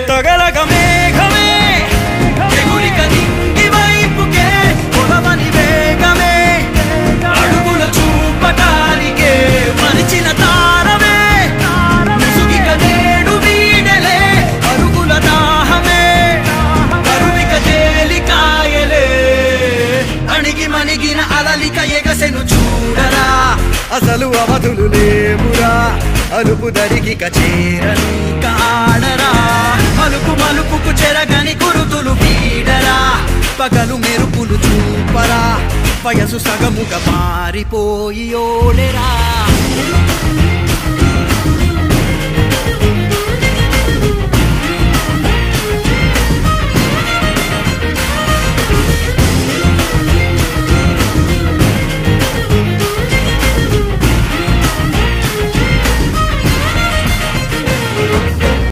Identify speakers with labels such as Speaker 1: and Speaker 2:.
Speaker 1: తగలగ మేఘమే ఎగురిక నింగి వైపుకే పొలవని వేగమే అడుగుల చూపటానికే మరిచిన తారమే ముసుగిక నేడు వీడలే అరుగుల దాహమే కరువిక తేలికాయలే అణిగి మణిగిన అలలిక ఎగసెను చూడరా అసలు అవధులు లేవురా అలుపు దరికి కచేరని కాడరా మలుపు మలుపుకు చెరగని కురుతులు వీడరా పగలు మెరుపులు చూపరా వయసు సగముగా మారిపోయి ఓడెరా